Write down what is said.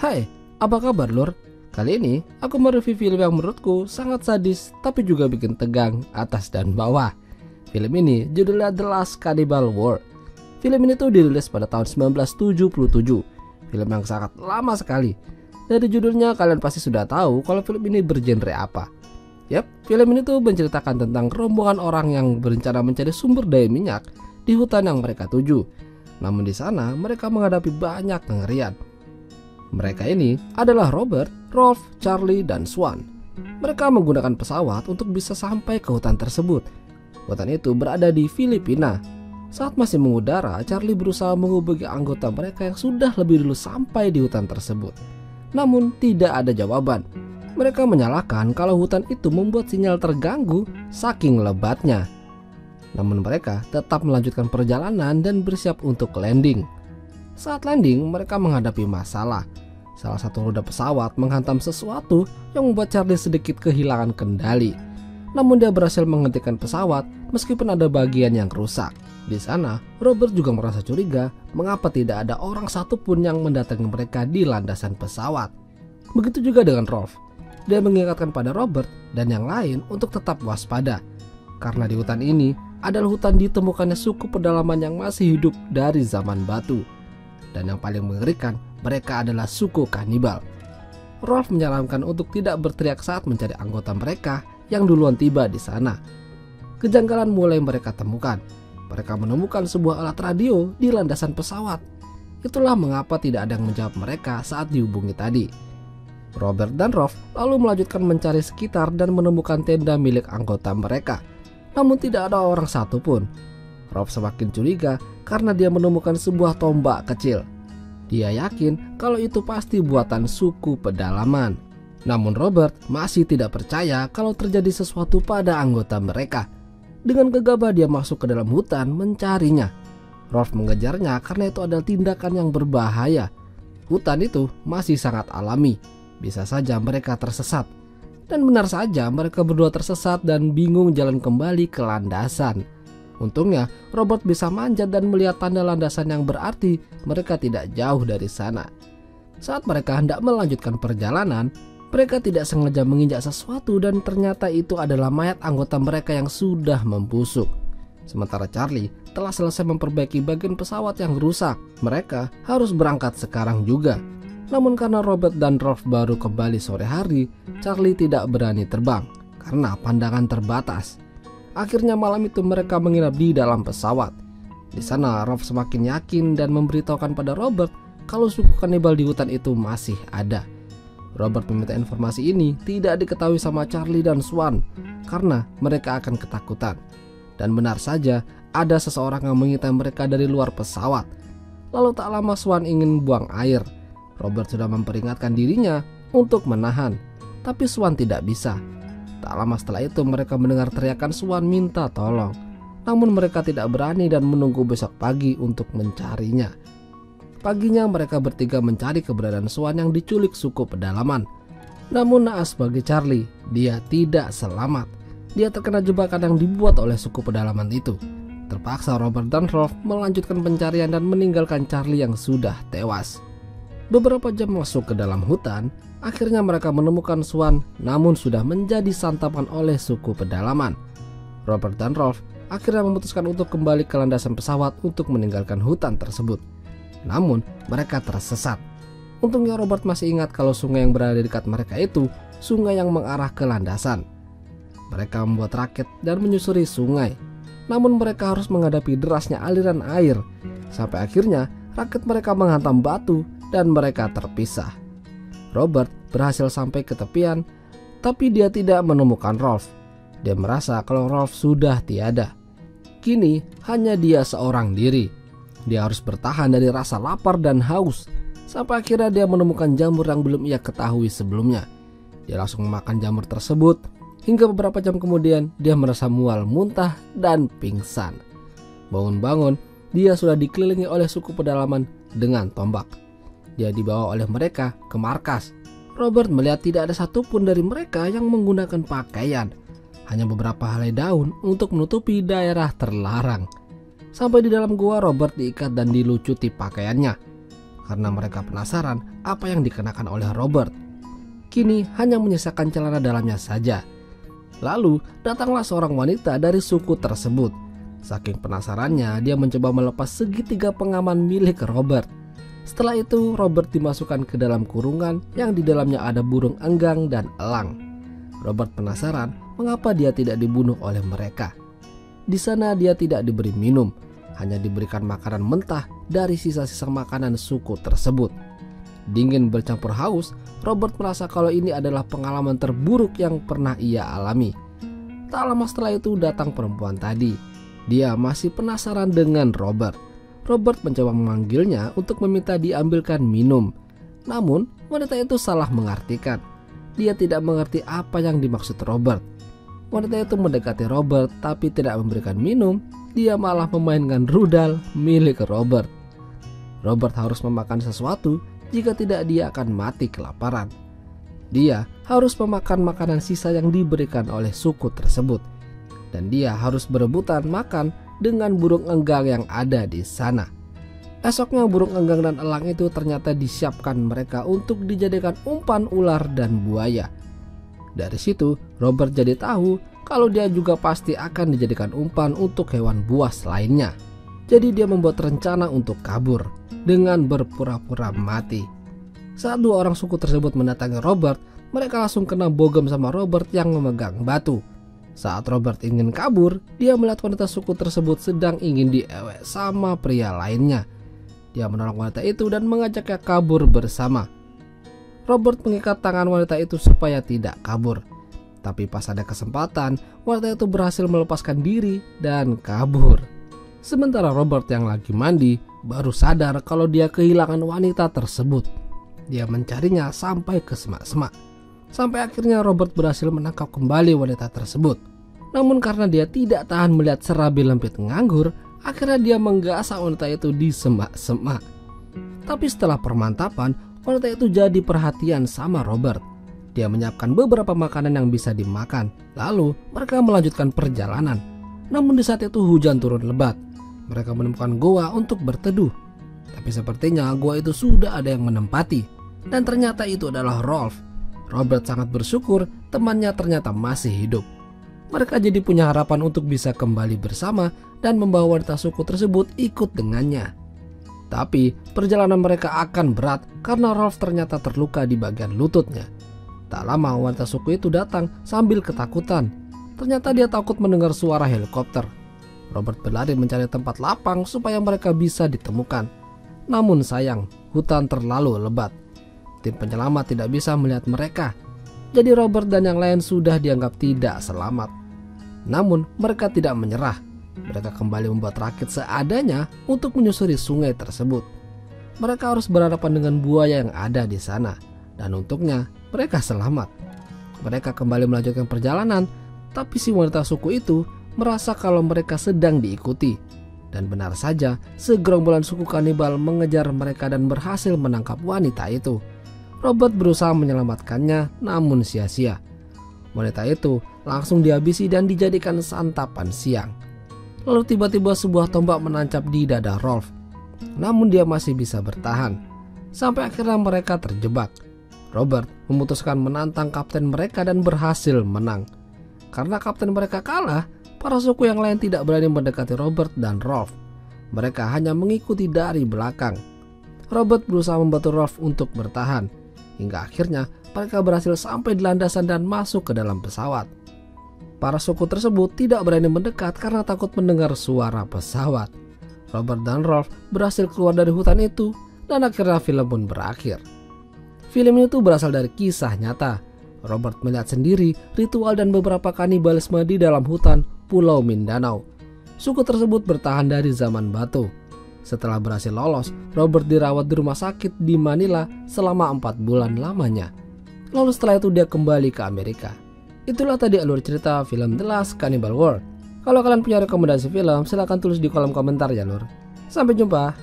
Hai, apa kabar lur? Kali ini aku mereview film yang menurutku sangat sadis tapi juga bikin tegang atas dan bawah. Film ini judulnya The Last Cannibal War. Film ini tuh dirilis pada tahun 1977. Film yang sangat lama sekali. Dari judulnya kalian pasti sudah tahu kalau film ini bergenre apa. Yap, film ini tuh menceritakan tentang rombongan orang yang berencana mencari sumber daya minyak di hutan yang mereka tuju. Namun di sana mereka menghadapi banyak kengerian. Mereka ini adalah Robert, Rolf, Charlie, dan Swan. Mereka menggunakan pesawat untuk bisa sampai ke hutan tersebut. Hutan itu berada di Filipina. Saat masih mengudara, Charlie berusaha menghubungi anggota mereka yang sudah lebih dulu sampai di hutan tersebut. Namun tidak ada jawaban. Mereka menyalahkan kalau hutan itu membuat sinyal terganggu saking lebatnya. Namun mereka tetap melanjutkan perjalanan dan bersiap untuk landing. Saat landing, mereka menghadapi masalah. Salah satu roda pesawat menghantam sesuatu yang membuat Charlie sedikit kehilangan kendali. Namun dia berhasil menghentikan pesawat meskipun ada bagian yang rusak. Di sana, Robert juga merasa curiga mengapa tidak ada orang satupun yang mendatangi mereka di landasan pesawat. Begitu juga dengan Rolf. Dia mengingatkan pada Robert dan yang lain untuk tetap waspada. Karena di hutan ini adalah hutan ditemukannya suku pedalaman yang masih hidup dari zaman batu. Dan yang paling mengerikan, mereka adalah suku kanibal. Rolf menyarankan untuk tidak berteriak saat mencari anggota mereka yang duluan tiba di sana. Kejanggalan mulai mereka temukan. Mereka menemukan sebuah alat radio di landasan pesawat. Itulah mengapa tidak ada yang menjawab mereka saat dihubungi tadi. Robert dan Rolf lalu melanjutkan mencari sekitar dan menemukan tenda milik anggota mereka. Namun tidak ada orang satupun. Rolf semakin curiga karena dia menemukan sebuah tombak kecil. Dia yakin kalau itu pasti buatan suku pedalaman. Namun Robert masih tidak percaya kalau terjadi sesuatu pada anggota mereka. Dengan gegabah dia masuk ke dalam hutan mencarinya. Rolf mengejarnya karena itu adalah tindakan yang berbahaya. Hutan itu masih sangat alami. Bisa saja mereka tersesat. Dan benar saja mereka berdua tersesat dan bingung jalan kembali ke landasan. Untungnya Robert bisa manjat dan melihat tanda landasan yang berarti mereka tidak jauh dari sana. Saat mereka hendak melanjutkan perjalanan, mereka tidak sengaja menginjak sesuatu dan ternyata itu adalah mayat anggota mereka yang sudah membusuk. Sementara Charlie telah selesai memperbaiki bagian pesawat yang rusak. Mereka harus berangkat sekarang juga. Namun karena Robert dan Rolf baru kembali sore hari, Charlie tidak berani terbang karena pandangan terbatas. Akhirnya malam itu mereka menginap di dalam pesawat. Di sana Rolf semakin yakin dan memberitahukan pada Robert kalau suku kanibal di hutan itu masih ada. Robert meminta informasi ini tidak diketahui sama Charlie dan Swan karena mereka akan ketakutan. Dan benar saja ada seseorang yang mengintai mereka dari luar pesawat. Lalu tak lama Swan ingin buang air. Robert sudah memperingatkan dirinya untuk menahan, tapi Swan tidak bisa. Tak lama setelah itu mereka mendengar teriakan Swan minta tolong. Namun mereka tidak berani dan menunggu besok pagi untuk mencarinya. Paginya mereka bertiga mencari keberadaan Swan yang diculik suku pedalaman. Namun naas bagi Charlie, dia tidak selamat. Dia terkena jebakan yang dibuat oleh suku pedalaman itu. Terpaksa Robert dan Rolf melanjutkan pencarian dan meninggalkan Charlie yang sudah tewas. Beberapa jam masuk ke dalam hutan, akhirnya mereka menemukan Swan namun sudah menjadi santapan oleh suku pedalaman. Robert dan Rolf akhirnya memutuskan untuk kembali ke landasan pesawat untuk meninggalkan hutan tersebut. Namun mereka tersesat. Untungnya Robert masih ingat kalau sungai yang berada di dekat mereka itu sungai yang mengarah ke landasan. Mereka membuat raket dan menyusuri sungai. Namun mereka harus menghadapi derasnya aliran air. Sampai akhirnya raket mereka menghantam batu dan mereka terpisah. Robert berhasil sampai ke tepian, tapi dia tidak menemukan Rolf. Dia merasa kalau Rolf sudah tiada. Kini hanya dia seorang diri. Dia harus bertahan dari rasa lapar dan haus. Sampai akhirnya dia menemukan jamur yang belum ia ketahui sebelumnya. Dia langsung memakan jamur tersebut. Hingga beberapa jam kemudian dia merasa mual, muntah, dan pingsan. Bangun-bangun, dia sudah dikelilingi oleh suku pedalaman dengan tombak. Dia dibawa oleh mereka ke markas. Robert melihat tidak ada satupun dari mereka yang menggunakan pakaian. Hanya beberapa helai daun untuk menutupi daerah terlarang. Sampai di dalam gua, Robert diikat dan dilucuti pakaiannya. karena mereka penasaran apa yang dikenakan oleh Robert. Kini hanya menyisakan celana dalamnya saja. Lalu datanglah seorang wanita dari suku tersebut. Saking penasarannya, dia mencoba melepas segitiga pengaman milik Robert. Setelah itu Robert dimasukkan ke dalam kurungan yang di dalamnya ada burung enggang dan elang. Robert penasaran mengapa dia tidak dibunuh oleh mereka. Di sana dia tidak diberi minum, hanya diberikan makanan mentah dari sisa-sisa makanan suku tersebut. Dingin bercampur haus, Robert merasa kalau ini adalah pengalaman terburuk yang pernah ia alami. Tak lama setelah itu datang perempuan tadi. Dia masih penasaran dengan Robert. Robert mencoba memanggilnya untuk meminta diambilkan minum. Namun wanita itu salah mengartikan. Dia tidak mengerti apa yang dimaksud Robert. Wanita itu mendekati Robert tapi tidak memberikan minum. Dia malah memainkan rudal milik Robert. Robert harus memakan sesuatu, jika tidak dia akan mati kelaparan. Dia harus memakan makanan sisa yang diberikan oleh suku tersebut. Dan dia harus berebutan makan dengan burung enggang yang ada di sana. Esoknya burung enggang dan elang itu ternyata disiapkan mereka untuk dijadikan umpan ular dan buaya. Dari situ Robert jadi tahu kalau dia juga pasti akan dijadikan umpan untuk hewan buas lainnya. Jadi dia membuat rencana untuk kabur dengan berpura-pura mati. Saat dua orang suku tersebut mendatangi Robert, mereka langsung kena bogem sama Robert yang memegang batu. Saat Robert ingin kabur, dia melihat wanita suku tersebut sedang ingin diewek sama pria lainnya. Dia menolong wanita itu dan mengajaknya kabur bersama. Robert mengikat tangan wanita itu supaya tidak kabur. Tapi pas ada kesempatan, wanita itu berhasil melepaskan diri dan kabur. Sementara Robert yang lagi mandi baru sadar kalau dia kehilangan wanita tersebut. Dia mencarinya sampai ke semak-semak. Sampai akhirnya Robert berhasil menangkap kembali wanita tersebut. Namun karena dia tidak tahan melihat serabi lempit nganggur, akhirnya dia menggasak wanita itu di semak-semak. Tapi setelah permantapan, wanita itu jadi perhatian sama Robert. Dia menyiapkan beberapa makanan yang bisa dimakan. Lalu mereka melanjutkan perjalanan. Namun di saat itu hujan turun lebat. Mereka menemukan goa untuk berteduh. Tapi sepertinya goa itu sudah ada yang menempati. Dan ternyata itu adalah Rolf. Robert sangat bersyukur temannya ternyata masih hidup. Mereka jadi punya harapan untuk bisa kembali bersama dan membawa wanita suku tersebut ikut dengannya. Tapi perjalanan mereka akan berat karena Rolf ternyata terluka di bagian lututnya. Tak lama wanita suku itu datang sambil ketakutan. Ternyata dia takut mendengar suara helikopter. Robert berlari mencari tempat lapang supaya mereka bisa ditemukan. Namun sayang, hutan terlalu lebat. Tim penyelamat tidak bisa melihat mereka. Jadi Robert dan yang lain sudah dianggap tidak selamat. Namun mereka tidak menyerah. Mereka kembali membuat rakit seadanya untuk menyusuri sungai tersebut. Mereka harus berhadapan dengan buaya yang ada di sana. Dan untungnya mereka selamat. Mereka kembali melanjutkan perjalanan. Tapi si wanita suku itu merasa kalau mereka sedang diikuti. Dan benar saja, segerombolan suku kanibal mengejar mereka dan berhasil menangkap wanita itu. Robert berusaha menyelamatkannya, namun sia-sia. Wanita itu langsung dihabisi dan dijadikan santapan siang. Lalu tiba-tiba sebuah tombak menancap di dada Rolf. Namun dia masih bisa bertahan. Sampai akhirnya mereka terjebak. Robert memutuskan menantang kapten mereka dan berhasil menang. Karena kapten mereka kalah, para suku yang lain tidak berani mendekati Robert dan Rolf. Mereka hanya mengikuti dari belakang. Robert berusaha membantu Rolf untuk bertahan. Hingga akhirnya mereka berhasil sampai di landasan dan masuk ke dalam pesawat. Para suku tersebut tidak berani mendekat karena takut mendengar suara pesawat. Robert dan Rolf berhasil keluar dari hutan itu dan akhirnya film pun berakhir. Film itu berasal dari kisah nyata. Robert melihat sendiri ritual dan beberapa kanibalisme di dalam hutan Pulau Mindanao. Suku tersebut bertahan dari zaman batu. Setelah berhasil lolos, Robert dirawat di rumah sakit di Manila selama 4 bulan lamanya. Lalu setelah itu dia kembali ke Amerika. Itulah tadi alur cerita film The Last Cannibal World. Kalau kalian punya rekomendasi film, silahkan tulis di kolom komentar ya lur. Sampai jumpa.